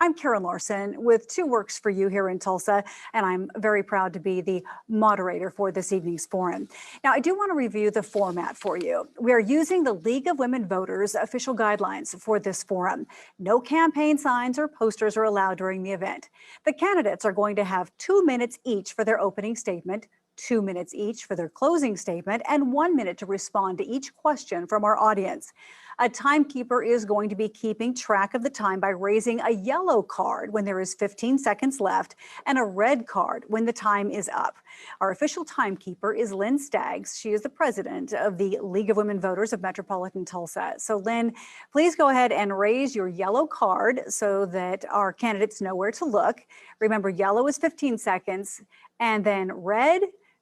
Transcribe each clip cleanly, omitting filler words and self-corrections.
I'm Karen Larson with Two Works for You here in Tulsa, and I'm very proud to be the moderator for this evening's forum. Now, I do want to review the format for you. We are using the League of Women Voters official guidelines for this forum. No campaign signs or posters are allowed during the event. The candidates are going to have 2 minutes each for their opening statement, 2 minutes each for their closing statement, and 1 minute to respond to each question from our audience. A timekeeper is going to be keeping track of the time by raising a yellow card when there is 15 seconds left and a red card when the time is up. Our official timekeeper is Lynn Staggs. She is the president of the League of Women Voters of Metropolitan Tulsa. So Lynn, please go ahead and raise your yellow card so that our candidates know where to look. Remember, yellow is 15 seconds, and then red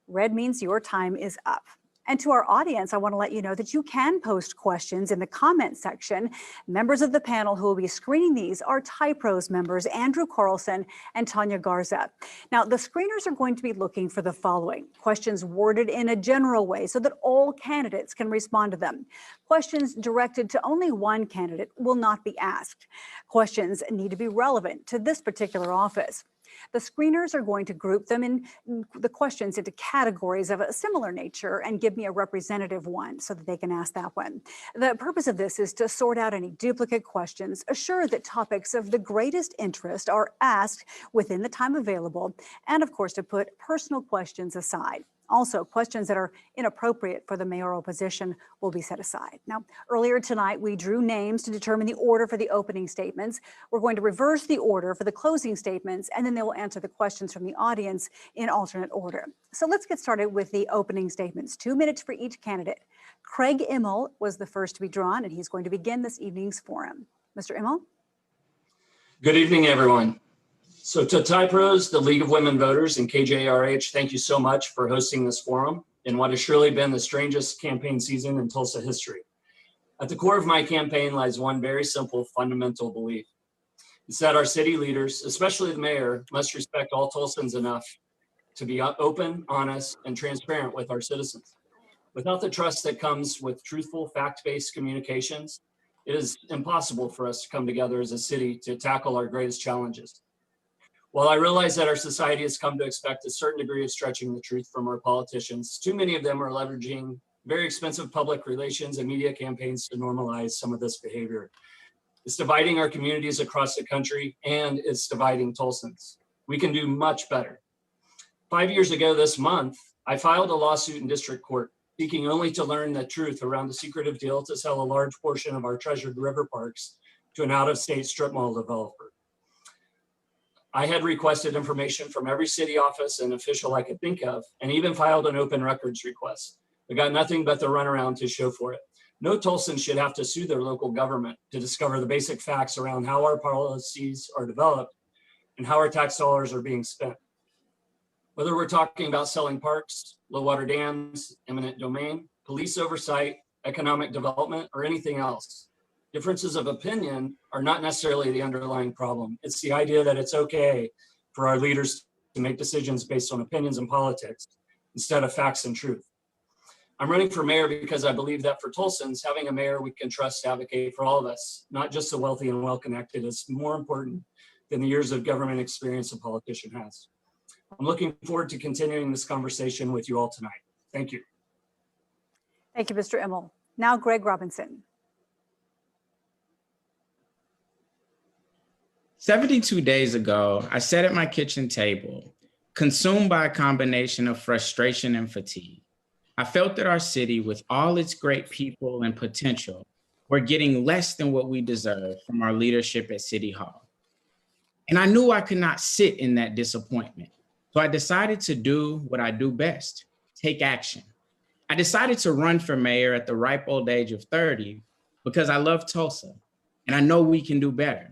means your time is up. And to our audience, I want to let you know that you can post questions in the comment section. Members of the panel who will be screening these are TyPros members Andrew Carlson and Tanya Garza. Now, the screeners are going to be looking for the following: questions worded in a general way so that all candidates can respond to them. Questions directed to only one candidate will not be asked. Questions need to be relevant to this particular office. The screeners are going to group them in the questions into categories of a similar nature and give me a representative one so that they can ask that one. The purpose of this is to sort out any duplicate questions, assure that topics of the greatest interest are asked within the time available, and of course to put personal questions aside. Also, questions that are inappropriate for the mayoral position will be set aside. Now, earlier tonight, we drew names to determine the order for the opening statements. We're going to reverse the order for the closing statements, and then they will answer the questions from the audience in alternate order. So let's get started with the opening statements. 2 minutes for each candidate. Craig Immel was the first to be drawn, and he's going to begin this evening's forum. Mr. Immel? Good evening, everyone. So to TyPros, the League of Women Voters, and KJRH, thank you so much for hosting this forum in what has surely been the strangest campaign season in Tulsa history. At the core of my campaign lies one very simple fundamental belief. It's that our city leaders, especially the mayor, must respect all Tulsans enough to be open, honest, and transparent with our citizens. Without the trust that comes with truthful, fact-based communications, it is impossible for us to come together as a city to tackle our greatest challenges. While I realize that our society has come to expect a certain degree of stretching the truth from our politicians, too many of them are leveraging very expensive public relations and media campaigns to normalize some of this behavior. It's dividing our communities across the country, and it's dividing Tulsans. We can do much better. 5 years ago this month, I filed a lawsuit in district court seeking only to learn the truth around the secretive deal to sell a large portion of our treasured river parks to an out-of-state strip mall developer. I had requested information from every city office and official I could think of, and even filed an open records request. I got nothing but the runaround to show for it. No Tulsan should have to sue their local government to discover the basic facts around how our policies are developed and how our tax dollars are being spent. Whether we're talking about selling parks, low water dams, eminent domain, police oversight, economic development, or anything else. Differences of opinion are not necessarily the underlying problem. It's the idea that it's okay for our leaders to make decisions based on opinions and politics instead of facts and truth. I'm running for mayor because I believe that for Tulsans, having a mayor we can trust to advocate for all of us, not just the wealthy and well-connected, is more important than the years of government experience a politician has. I'm looking forward to continuing this conversation with you all tonight. Thank you. Thank you, Mr. Immel. Now, Greg Robinson. 72 days ago, I sat at my kitchen table, consumed by a combination of frustration and fatigue. I felt that our city, with all its great people and potential, were getting less than what we deserve from our leadership at City Hall. And I knew I could not sit in that disappointment. So I decided to do what I do best, take action. I decided to run for mayor at the ripe old age of 30 because I love Tulsa and I know we can do better.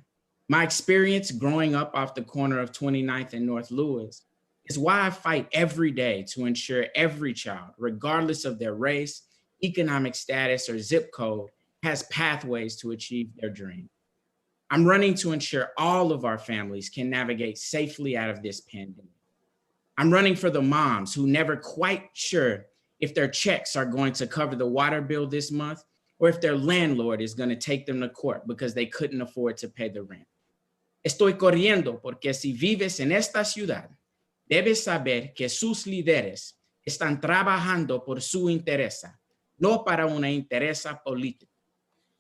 My experience growing up off the corner of 29th and North Lewis is why I fight every day to ensure every child, regardless of their race, economic status, or zip code, has pathways to achieve their dream. I'm running to ensure all of our families can navigate safely out of this pandemic. I'm running for the moms who never quite sure if their checks are going to cover the water bill this month or if their landlord is going to take them to court because they couldn't afford to pay the rent. Estoy corriendo porque si vives en esta ciudad, debes saber que sus líderes están trabajando por su interés, no para una interés política.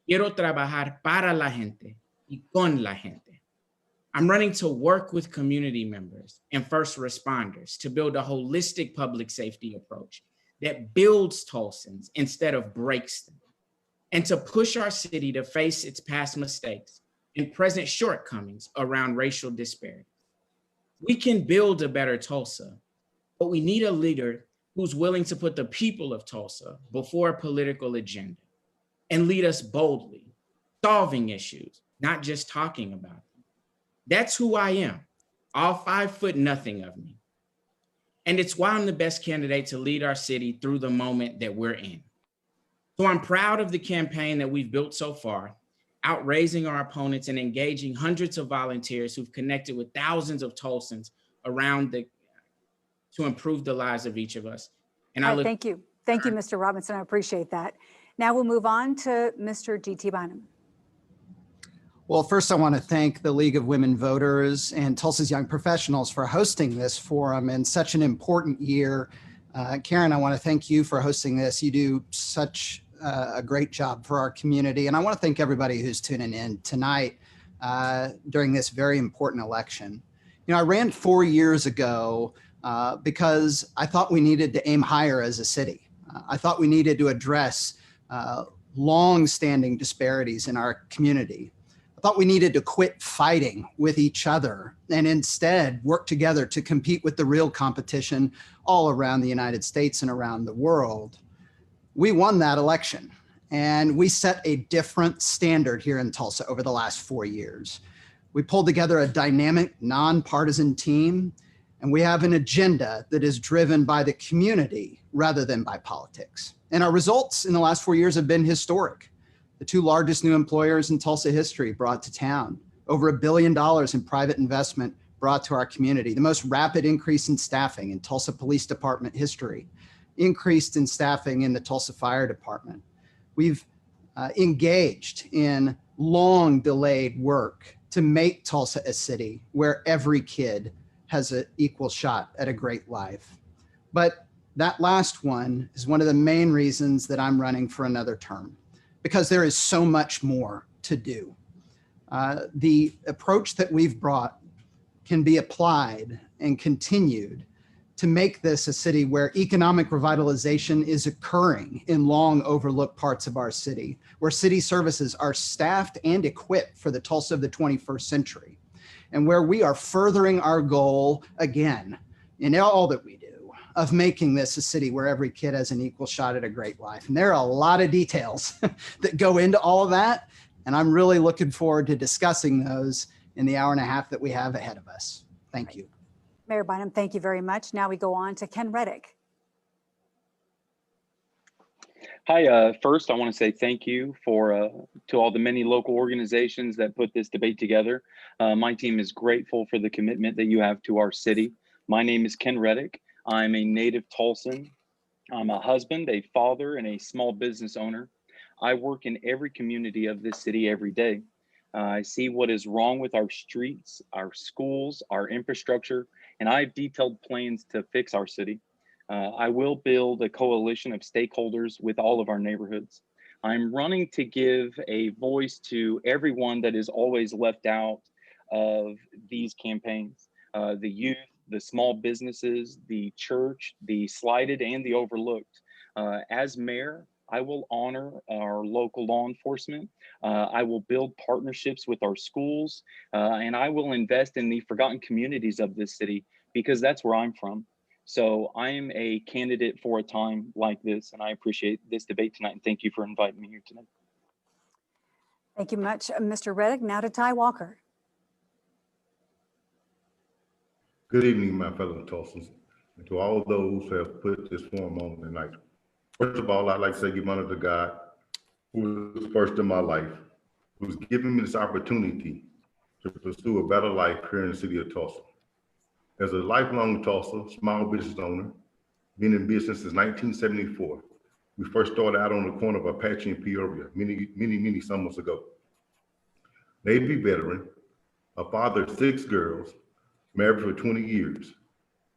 Quiero trabajar para la gente y con la gente. I'm running to work with community members and first responders to build a holistic public safety approach that builds Tulsans instead of breaks them, and to push our city to face its past mistakes and present shortcomings around racial disparities. We can build a better Tulsa, but we need a leader who's willing to put the people of Tulsa before a political agenda and lead us boldly, solving issues, not just talking about them. That's who I am, all 5'0" of me. And it's why I'm the best candidate to lead our city through the moment that we're in. So I'm proud of the campaign that we've built so far, outraising our opponents and engaging hundreds of volunteers who've connected with thousands of Tulsans to improve the lives of each of us. And All right, thank you. Thank you, Mr. Robinson. I appreciate that. Now we'll move on to Mr. G.T. Bynum. Well, first, I want to thank the League of Women Voters and Tulsa's Young Professionals for hosting this forum in such an important year. Karen, I want to thank you for hosting this. You do such a great job for our community. And I want to thank everybody who's tuning in tonight during this very important election. You know, I ran 4 years ago because I thought we needed to aim higher as a city. I thought we needed to address long-standing disparities in our community. I thought we needed to quit fighting with each other and instead work together to compete with the real competition all around the United States and around the world. We won that election and we set a different standard here in Tulsa over the last 4 years. We pulled together a dynamic, nonpartisan team, and we have an agenda that is driven by the community rather than by politics. And our results in the last 4 years have been historic. The 2 largest new employers in Tulsa history brought to town, over $1 billion in private investment brought to our community, the most rapid increase in staffing in Tulsa Police Department history, increased in staffing in the Tulsa Fire Department. We've engaged in long delayed work to make Tulsa a city where every kid has an equal shot at a great life. But that last one is one of the main reasons that I'm running for another term, because there is so much more to do. The approach that we've brought can be applied and continued to make this a city where economic revitalization is occurring in long overlooked parts of our city, where city services are staffed and equipped for the Tulsa of the 21st century, and where we are furthering our goal again in all that we do of making this a city where every kid has an equal shot at a great life. And there are a lot of details that go into all of that. And I'm really looking forward to discussing those in the hour and a half that we have ahead of us. Thank you. Mayor Bynum, thank you very much. Now we go on to Ken Reddick. Hi, first I want to say thank you to all the many local organizations that put this debate together. My team is grateful for the commitment that you have to our city. My name is Ken Reddick. I'm a native Tulsan. I'm a husband, a father, and a small business owner. I work in every community of this city every day. I see what is wrong with our streets, our schools, our infrastructure, and I have detailed plans to fix our city. I will build a coalition of stakeholders with all of our neighborhoods. I'm running to give a voice to everyone that is always left out of these campaigns. The youth, the small businesses, the church, the slighted and the overlooked. As mayor, I will honor our local law enforcement. I will build partnerships with our schools, and I will invest in the forgotten communities of this city because that's where I'm from. So I am a candidate for a time like this, and I appreciate this debate tonight, and thank you for inviting me here tonight. Thank you much, Mr. Reddick. Now to Ty Walker. Good evening, my fellow Tulsans, and to all those who have put this forum on tonight. First of all, I'd like to say give honor to God, who was first in my life, who's given me this opportunity to pursue a better life here in the city of Tulsa. As a lifelong Tulsa small business owner, been in business since 1974. We first started out on the corner of Apache and Peoria many summers ago. Navy veteran, a father of 6 girls, married for 20 years.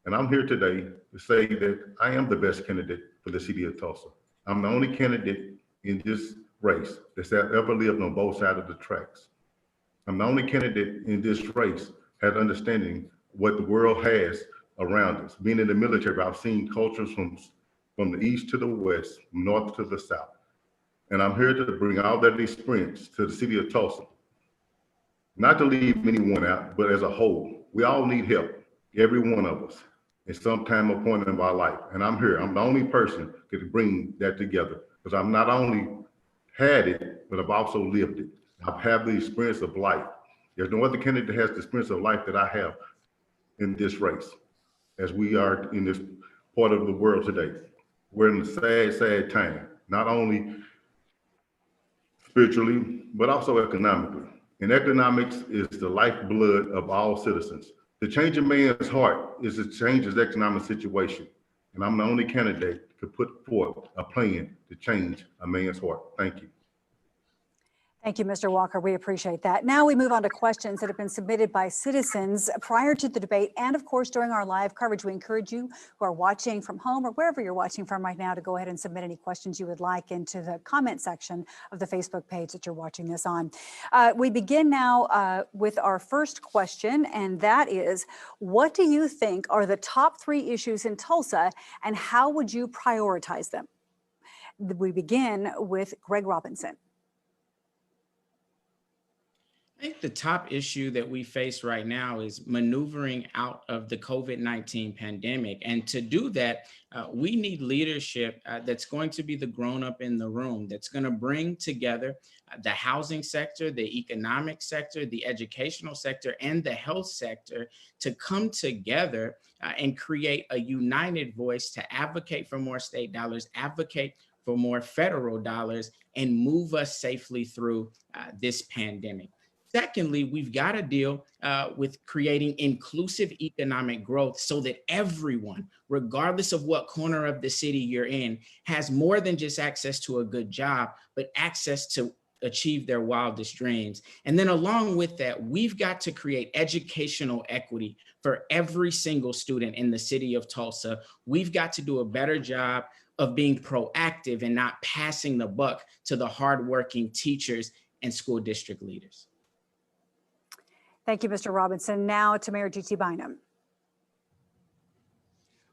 And I'm here today to say that I am the best candidate for the city of Tulsa. I'm the only candidate in this race that's ever lived on both sides of the tracks. I'm the only candidate in this race has understanding what the world has around us. Being in the military, I've seen cultures from the east to the west, from north to the south. And I'm here to bring all that experience to the city of Tulsa. Not to leave anyone out, but as a whole, we all need help, every one of us, at some time or point in our life. And I'm here. I'm the only person that can bring that together because I've not only had it, but I've also lived it. I've had the experience of life. There's no other candidate that has the experience of life that I have in this race, as we are in this part of the world today. We're in a sad, sad time, not only spiritually, but also economically. And economics is the lifeblood of all citizens. To change a man's heart is to change his economic situation. And I'm the only candidate to put forth a plan to change a man's heart. Thank you. Thank you, Mr. Walker. We appreciate that. Now we move on to questions that have been submitted by citizens prior to the debate and, of course, during our live coverage. We encourage you who are watching from home or wherever you're watching from right now to go ahead and submit any questions you would like into the comment section of the Facebook page that you're watching this on. We begin now with our first question, and that is, what do you think are the top 3 issues in Tulsa, and how would you prioritize them? We begin with Greg Robinson. I think the top issue that we face right now is maneuvering out of the COVID-19 pandemic. And to do that, we need leadership that's going to be the grown-up in the room, that's going to bring together the housing sector, the economic sector, the educational sector, and the health sector to come together and create a united voice to advocate for more state dollars, advocate for more federal dollars, and move us safely through this pandemic. Secondly, we've got to deal with creating inclusive economic growth so that everyone, regardless of what corner of the city you're in, has more than just access to a good job, but access to achieve their wildest dreams. And then along with that, we've got to create educational equity for every single student in the city of Tulsa. We've got to do a better job of being proactive and not passing the buck to the hardworking teachers and school district leaders. Thank you, Mr. Robinson. Now to Mayor G.T. Bynum.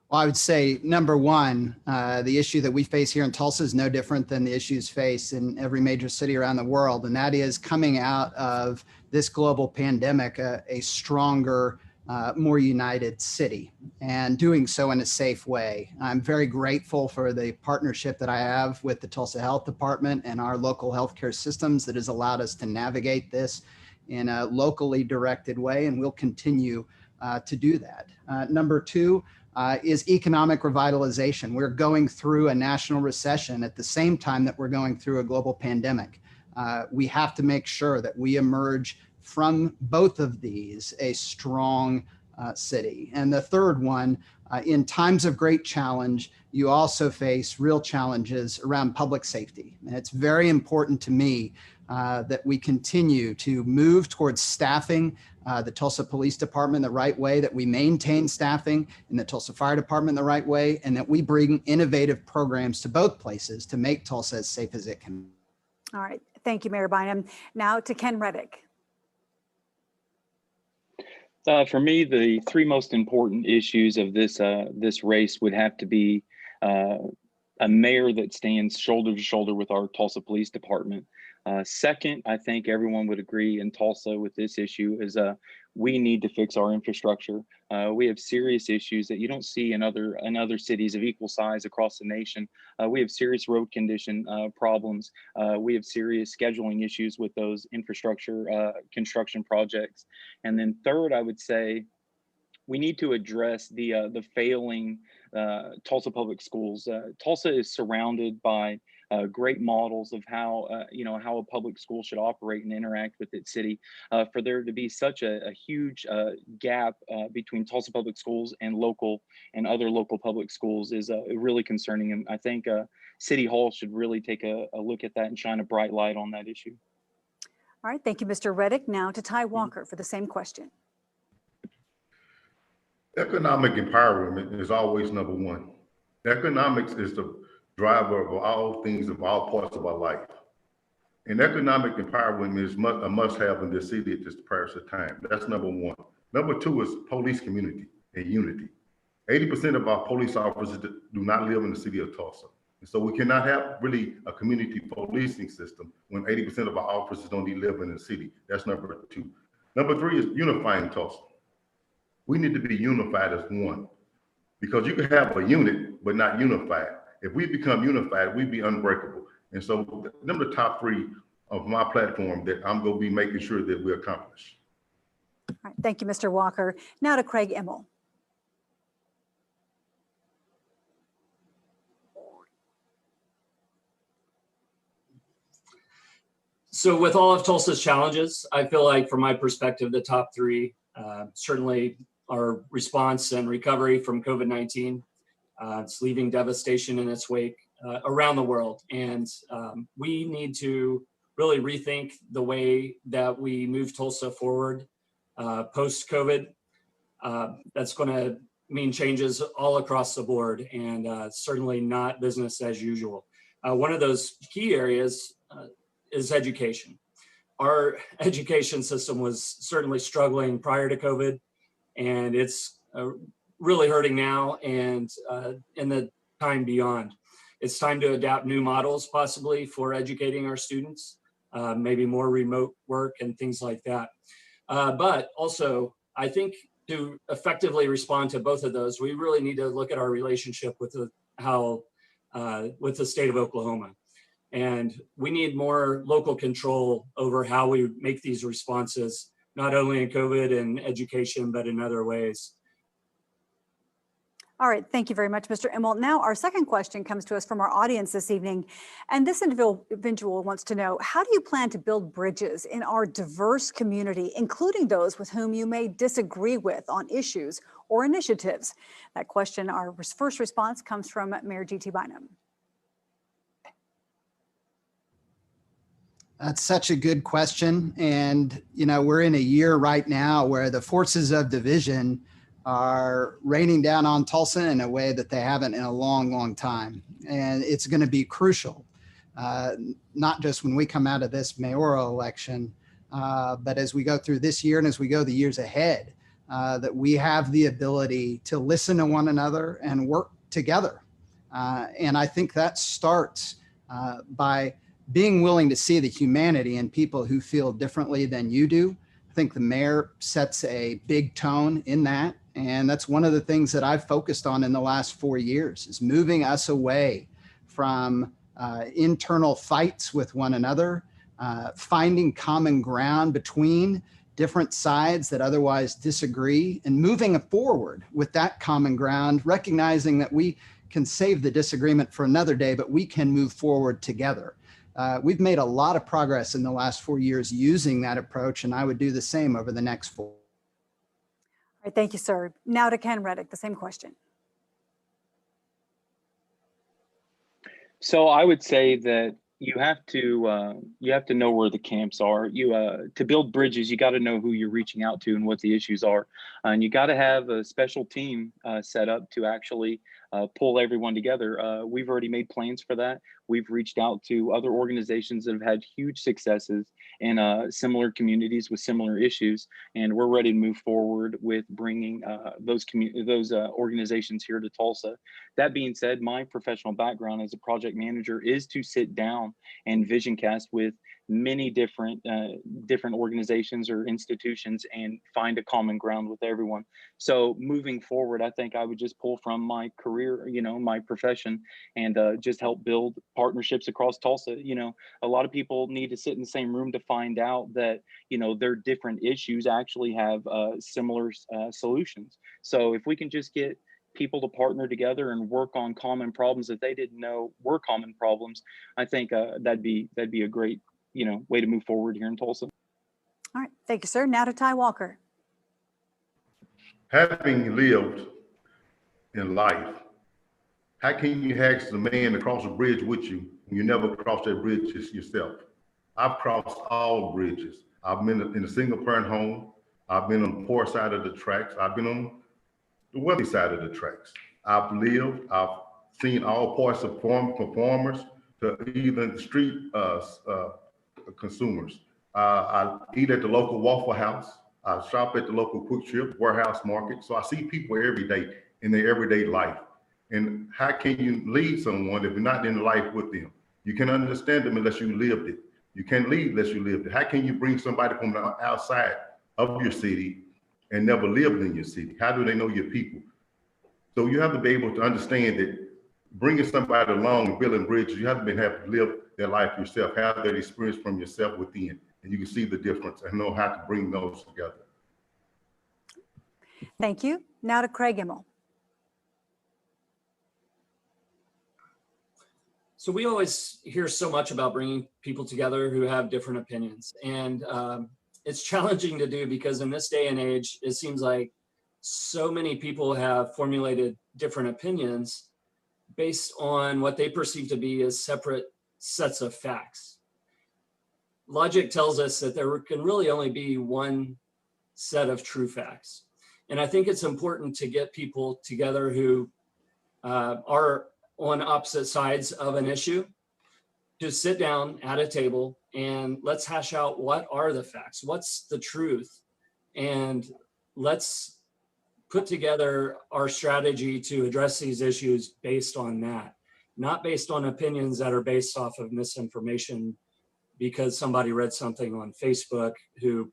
Well, I would say, number one, the issue that we face here in Tulsa is no different than the issues faced in every major city around the world. And that is coming out of this global pandemic, a stronger, more united city, and doing so in a safe way. I'm very grateful for the partnership that I have with the Tulsa Health Department and our local healthcare systems that has allowed us to navigate this in a locally directed way, and we'll continue to do that. Number two is economic revitalization. We're going through a national recession at the same time that we're going through a global pandemic. We have to make sure that we emerge from both of these a strong city. And the third one, in times of great challenge, you also face real challenges around public safety. And it's very important to me that we continue to move towards staffing the Tulsa Police Department the right way, that we maintain staffing in the Tulsa Fire Department the right way, and that we bring innovative programs to both places to make Tulsa as safe as it can. All right. Thank you, Mayor Bynum. Now to Ken Reddick. For me, the 3 most important issues of this race would have to be a mayor that stands shoulder to shoulder with our Tulsa Police Department. Second, I think everyone would agree in Tulsa with this issue is we need to fix our infrastructure. We have serious issues that you don't see in other cities of equal size across the nation. We have serious road condition problems. We have serious scheduling issues with those infrastructure construction projects. And then third, I would say we need to address the failing Tulsa public schools. Tulsa is surrounded by great models of how how a public school should operate and interact with its city. For there to be such a huge gap between Tulsa public schools and other local public schools is really concerning. And I think City Hall should really take a look at that and shine a bright light on that issue. All right, thank you, Mr. Reddick. Now to Ty Walker for the same question. Economic empowerment is always number one. Economics is the driver of all things of all parts of our life. And economic empowerment is a must-have in this city at this present time. That's number one. Number two is police community and unity. 80% of our police officers do not live in the city of Tulsa. And so we cannot have really a community policing system when 80% of our officers don't even live in the city. That's number two. Number three is unifying Tulsa. We need to be unified as one, because you can have a unit but not unified. If we become unified, we'd be unbreakable. And so them are the top three of my platform that I'm going to be making sure that we accomplish. All right, thank you, Mr. Walker. Now to Craig Immel. So with all of Tulsa's challenges, I feel like from my perspective, the top three, certainly our response and recovery from COVID-19. It's leaving devastation in its wake around the world. And we need to really rethink the way that we move Tulsa forward post-COVID. That's going to mean changes all across the board, and certainly not business as usual. One of those key areas is education. Our education system was certainly struggling prior to COVID, and it's really hurting now and in the time beyond. It's time to adapt new models possibly for educating our students, maybe more remote work and things like that. But also, I think to effectively respond to both of those, we really need to look at our relationship with the state of Oklahoma. And we need more local control over how we make these responses, not only in COVID and education, but in other ways. All right, thank you very much, Mr. Immel. Now, our second question comes to us from our audience this evening. And this individual wants to know, how do you plan to build bridges in our diverse community, including those with whom you may disagree with on issues or initiatives? That question, our first response comes from Mayor G.T. Bynum. That's such a good question. And, you know, we're in a year right now where the forces of division are raining down on Tulsa in a way that they haven't in a long, long time. And it's going to be crucial, not just when we come out of this mayoral election, but as we go through this year and as we go the years ahead, that we have the ability to listen to one another and work together. And I think that starts by being willing to see the humanity in people who feel differently than you do. I think the mayor sets a big tone in that. And that's one of the things that I've focused on in the last 4 years, is moving us away from internal fights with one another, finding common ground between different sides that otherwise disagree, and moving forward with that common ground, recognizing that we can save the disagreement for another day, but we can move forward together. We've made a lot of progress in the last 4 years using that approach, and I would do the same over the next 4. All right, thank you, sir. Now to Ken Reddick, the same question. So I would say that you have to know where the camps are. To build bridges, you got to know who you're reaching out to and what the issues are, and you got to have a special team set up to actually pull everyone together. We've already made plans for that. We've reached out to other organizations that have had huge successes in similar communities with similar issues, and we're ready to move forward with bringing those organizations here to Tulsa. That being said, my professional background as a project manager is to sit down and vision cast with many different organizations or institutions and find a common ground with everyone. So moving forward, I think I would just pull from my career, my profession, and just help build partnerships across Tulsa. A lot of people need to sit in the same room to find out that, their different issues actually have similar solutions. So if we can just get people to partner together and work on common problems that they didn't know were common problems, I think that'd be a great way to move forward here in Tulsa. All right, thank you, sir. Now to Ty Walker. Having lived in life, how can you ask the man to cross a bridge with you when you never crossed that bridge yourself? I've crossed all bridges. I've been in a single parent home. I've been on the poor side of the tracks. I've been on the wealthy side of the tracks. I've seen all parts of performers to even street consumers. I eat at the local Waffle House. I shop at the local Quick Trip warehouse market. So I see people every day in their everyday life. And how can you lead someone if you're not in life with them? You can understand them unless you lived it. You can't lead unless you lived it. How can you bring somebody from the outside of your city and never lived in your city? How do they know your people? So you have to be able to understand that bringing somebody along and building bridges, you have to have to live their life yourself, have that experience from yourself within, and you can see the difference and know how to bring those together. Thank you. Now to Craig Immel. So we always hear so much about bringing people together who have different opinions. And it's challenging to do because in this day and age, it seems like so many people have formulated different opinions based on what they perceive to be as separate sets of facts. Logic tells us that there can really only be one set of true facts. And I think it's important to get people together who are on opposite sides of an issue to sit down at a table and let's hash out what are the facts, what's the truth, and let's put together our strategy to address these issues based on that, not based on opinions that are based off of misinformation because somebody read something on Facebook who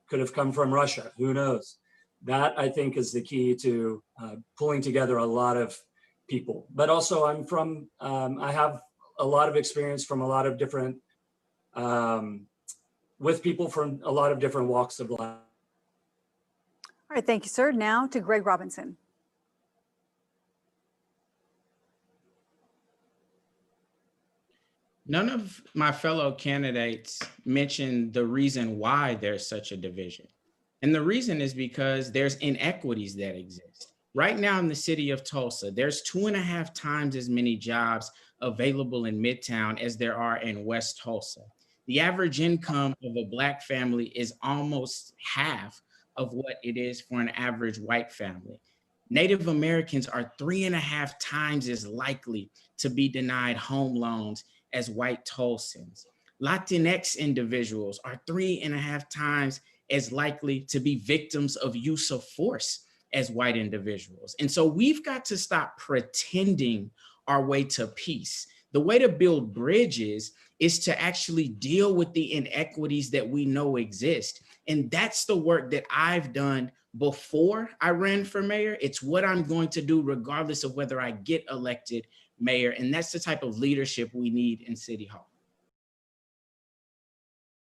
could have come from Russia, who knows? That I think is the key to pulling together a lot of people. But also I have a lot of experience from a lot of different, with people from a lot of different walks of life. All right, thank you, sir. Now to Greg Robinson. None of my fellow candidates mentioned the reason why there's such a division. And the reason is because there's inequities that exist. Right now in the city of Tulsa, there's 2.5 times as many jobs available in Midtown as there are in West Tulsa. The average income of a Black family is almost half of what it is for an average white family. Native Americans are 3.5 times as likely to be denied home loans as white Tulsans. Latinx individuals are 3.5 times as likely to be victims of use of force as white individuals. And so we've got to stop pretending our way to peace. The way to build bridges is to actually deal with the inequities that we know exist. And that's the work that I've done before I ran for mayor. It's what I'm going to do regardless of whether I get elected mayor. And that's the type of leadership we need in City Hall.